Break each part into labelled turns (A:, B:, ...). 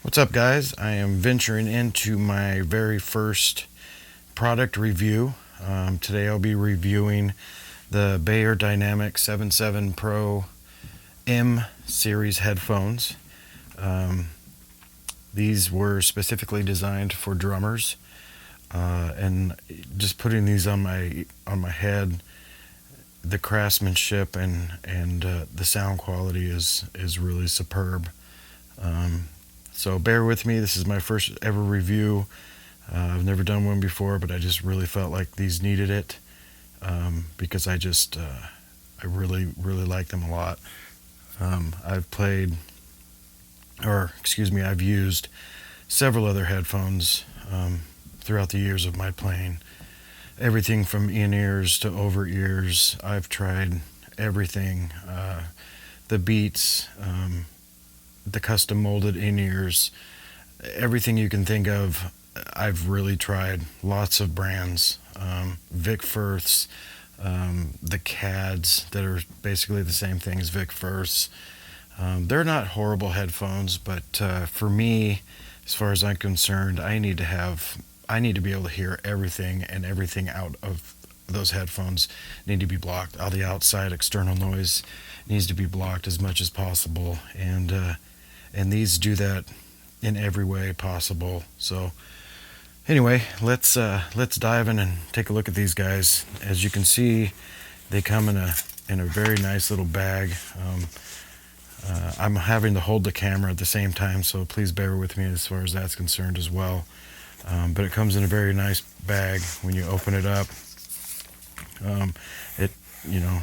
A: What's up, guys? I am venturing into my very first product review. Today I'll be reviewing the Beyerdynamic 77 Pro M series headphones. These were specifically designed for drummers, and just putting these on my head, the craftsmanship and the sound quality is really superb. So bear with me. This is my first ever review. I've never done one before, but I just really felt like these needed it, because I really like them a lot. I've used several other headphones throughout the years of my playing. Everything from in-ears to over-ears. I've tried everything. The Beats, the custom molded in-ears, everything you can think of. I've really tried lots of brands. Vic Firths, the CADs that are basically the same thing as Vic Firths. They're not horrible headphones, but for me, as far as I'm concerned, I need to be able to hear everything, and everything out of those headphones need to be blocked. All the outside external noise needs to be blocked as much as possible, and these do that in every way possible. So anyway, let's dive in and take a look at these guys. As you can see, they come in a very nice little bag. I'm having to hold the camera at the same time, so please bear with me as far as that's concerned as well. But it comes in a very nice bag when you open it up.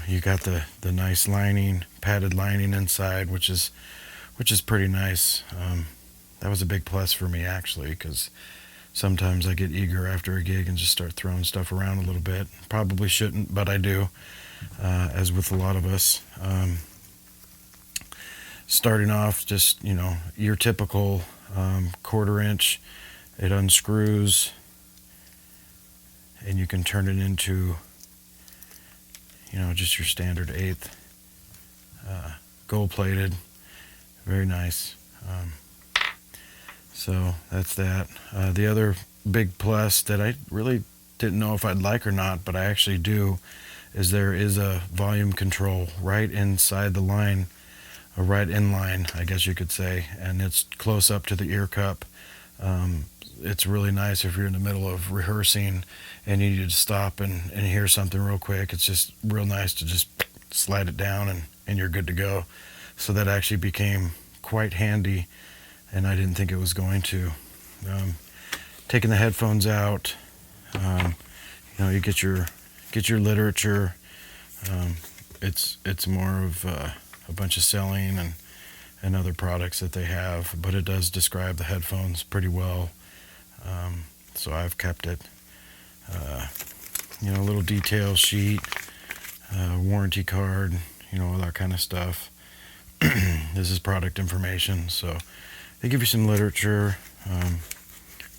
A: You got the nice lining, padded lining inside, which is pretty nice. That was a big plus for me, actually, because sometimes I get eager after a gig and just start throwing stuff around a little bit. Probably shouldn't, but I do, as with a lot of us. Starting off, just your typical quarter inch. It unscrews, and you can turn it into just your standard eighth, gold plated. Very nice. So that's that. The other big plus that I really didn't know if I'd like or not, but I actually do, is there is a volume control right inside the line, or right in line, I guess you could say, and it's close up to the ear cup. It's really nice if you're in the middle of rehearsing and you need to stop and hear something real quick. It's just real nice to just slide it down and you're good to go. So that actually became quite handy, and I didn't think it was going to. Taking the headphones out, you get your literature. It's more of a bunch of selling and other products that they have, but it does describe the headphones pretty well. So I've kept it. A little detail sheet, warranty card, all that kind of stuff. This is product information, so they give you some literature,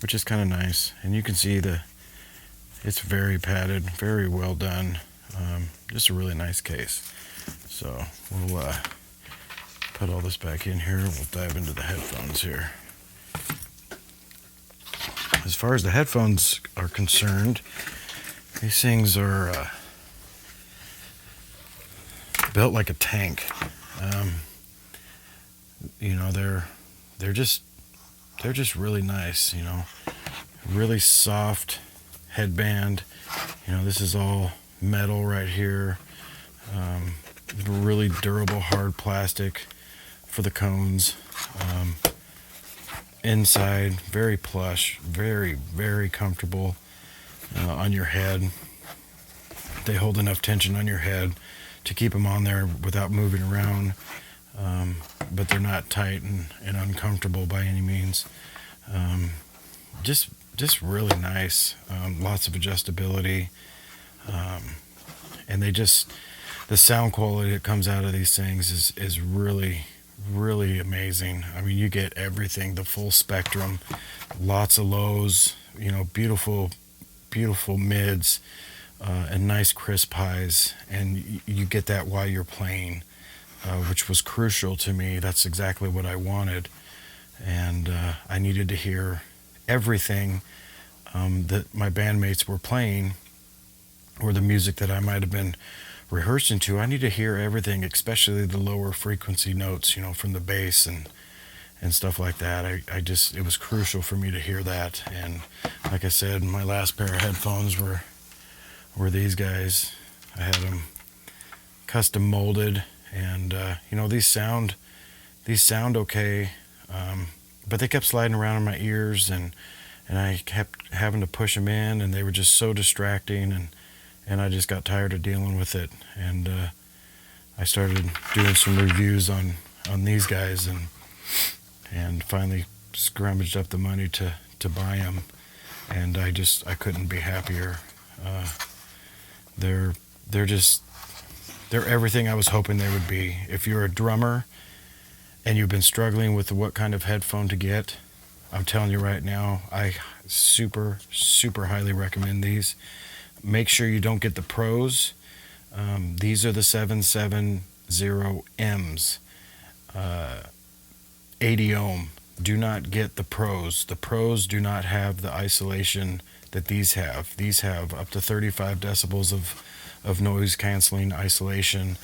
A: which is kind of nice. And you can see it's very padded, very well done. Just a really nice case. So we'll put all this back in here. We'll dive into the headphones here. As far as the headphones are concerned, these things are built like a tank. They're just really nice. Really soft headband. This is all metal right here. Really durable, hard plastic for the cones. Inside, very plush, very, very comfortable on your head. They hold enough tension on your head to keep them on there without moving around, but they're not tight and uncomfortable by any means. Just really nice. Lots of adjustability, and the sound quality that comes out of these things is really, really amazing. I mean, you get everything, the full spectrum, lots of lows, beautiful mids, and nice crisp highs, and you get that while you're playing, which was crucial to me. That's exactly what I wanted. and I needed to hear everything that my bandmates were playing, or the music that I might have been rehearsing to. I need to hear everything, especially the lower frequency notes, from the bass and stuff like that. I just, it was crucial for me to hear that. And like I said, my last pair of headphones were these guys. I had them custom molded, and these sound okay, but they kept sliding around in my ears, and I kept having to push them in, and they were just so distracting, and I just got tired of dealing with it. And I started doing some reviews on these guys, and finally scrummaged up the money to buy them, and I couldn't be happier. They're everything I was hoping they would be. If you're a drummer and you've been struggling with what kind of headphone to get, I'm telling you right now, I super highly recommend these. Make sure you don't get the Pros. These are the 770Ms, 80 ohm. Do not get the Pros. The Pros do not have the isolation that these have. These have up to 35 decibels of noise canceling isolation,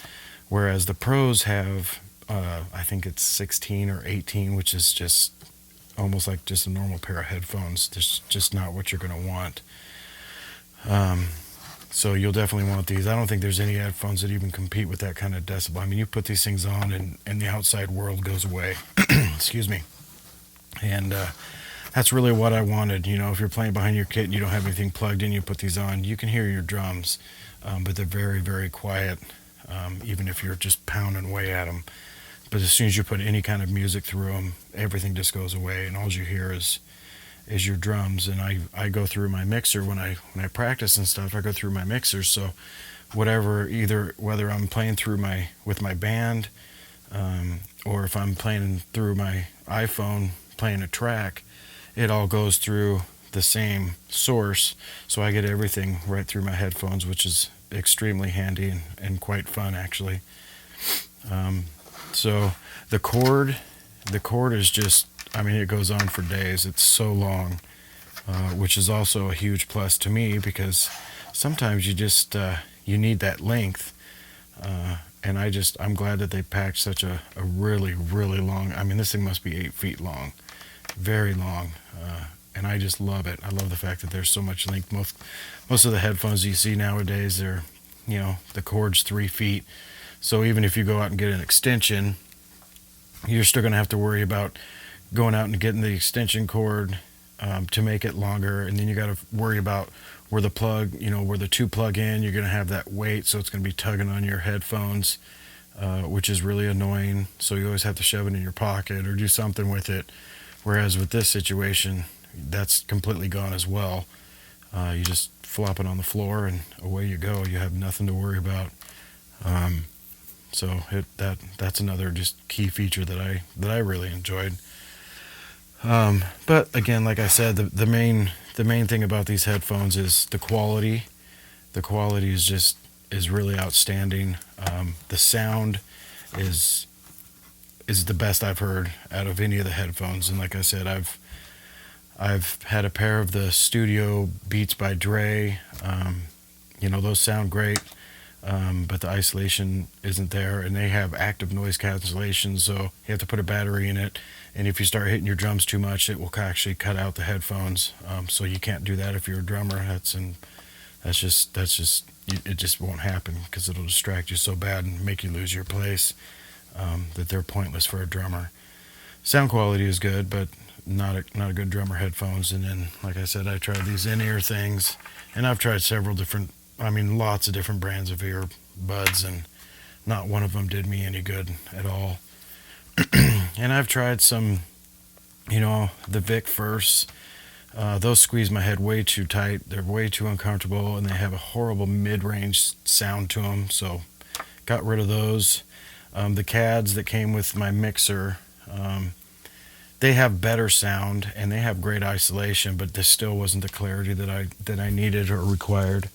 A: whereas the Pros have, I think it's 16 or 18, which is just almost like just a normal pair of headphones. It's just not what you're going to want. So you'll definitely want these. I don't think there's any headphones that even compete with that kind of decibel. I mean, you put these things on and the outside world goes away. Excuse me. And that's really what I wanted. If you're playing behind your kit and you don't have anything plugged in, you put these on, you can hear your drums, but they're very, very quiet, even if you're just pounding away at them. But as soon as you put any kind of music through them, everything just goes away, and all you hear is your drums. And I go through my mixer when I practice and stuff. I go through my mixer, so whether I'm playing with my band, or if I'm playing through my iPhone playing a track, it all goes through the same source, so I get everything right through my headphones, which is extremely handy and quite fun, actually. So the cord is just, it goes on for days. It's so long, which is also a huge plus to me, because sometimes you need that length, and I'm glad that they packed such a really, really long. This thing must be 8 feet long, very long, and I just love it. I love the fact that there's so much length. Most of the headphones you see nowadays, they're, the cord's 3 feet. So even if you go out and get an extension, you're still going to have to worry about going out and getting the extension cord to make it longer, and then you got to worry about where the plug, where the two plug in. You're going to have that weight, so it's going to be tugging on your headphones, which is really annoying. So you always have to shove it in your pocket or do something with it. Whereas with this situation, that's completely gone as well. You just flop it on the floor and away you go. You have nothing to worry about. So that's another just key feature that I really enjoyed. But again, like I said, the main thing about these headphones is the quality. The quality is really outstanding. The sound is the best I've heard out of any of the headphones. And like I said, I've had a pair of the Studio Beats by Dre. Those sound great. But the isolation isn't there, and they have active noise cancellation, so you have to put a battery in it, and if you start hitting your drums too much, it will actually cut out the headphones. So you can't do that if you're a drummer. It just won't happen, because it'll distract you so bad and make you lose your place, that they're pointless for a drummer. Sound quality is good, but not a good drummer headphones. And then, like I said, I tried these in-ear things, and I've tried lots of different brands of earbuds, and not one of them did me any good at all. And I've tried some, the Vic Firsts. Those squeeze my head way too tight. They're way too uncomfortable, and they have a horrible mid-range sound to them, so got rid of those. The CADs that came with my mixer, they have better sound, and they have great isolation, but this still wasn't the clarity that I needed or required.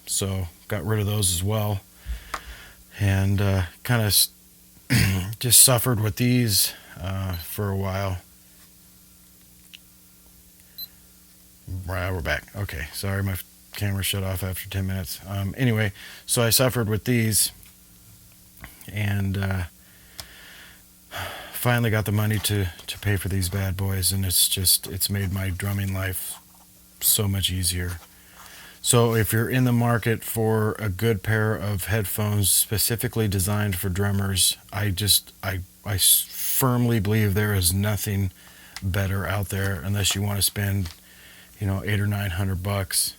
A: So got rid of those as well, and kind of just suffered with these. for a while. We're back. Okay, sorry, my camera shut off after 10 minutes. Anyway, so I suffered with these, and finally got the money to pay for these bad boys, and it's made my drumming life so much easier. So if you're in the market for a good pair of headphones specifically designed for drummers, I firmly believe there is nothing better out there, unless you want to spend, you know, $800 or $900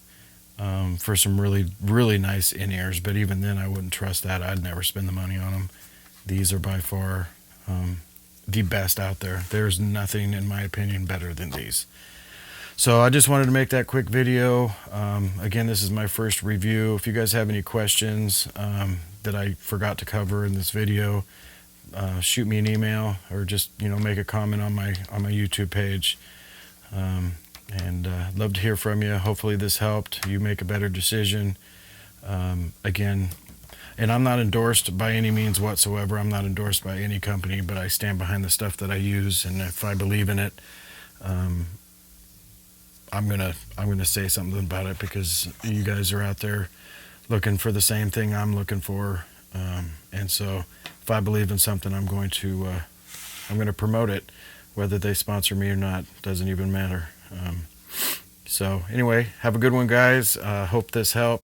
A: for some really nice in-ears. But even then, I wouldn't trust that. I'd never spend the money on them. These are by far the best out there. There's nothing, in my opinion, better than these. So I just wanted to make that quick video. Again, this is my first review. If you guys have any questions that I forgot to cover in this video, shoot me an email, or just, you know, make a comment on my YouTube page. And love to hear from you. Hopefully this helped you make a better decision. Again, and I'm not endorsed by any means whatsoever. I'm not endorsed by any company, but I stand behind the stuff that I use, and if I believe in it, I'm gonna say something about it, because you guys are out there looking for the same thing I'm looking for, and so if I believe in something, I'm going to promote it, whether they sponsor me or not. Doesn't even matter. So anyway, have a good one, guys. Hope this helped.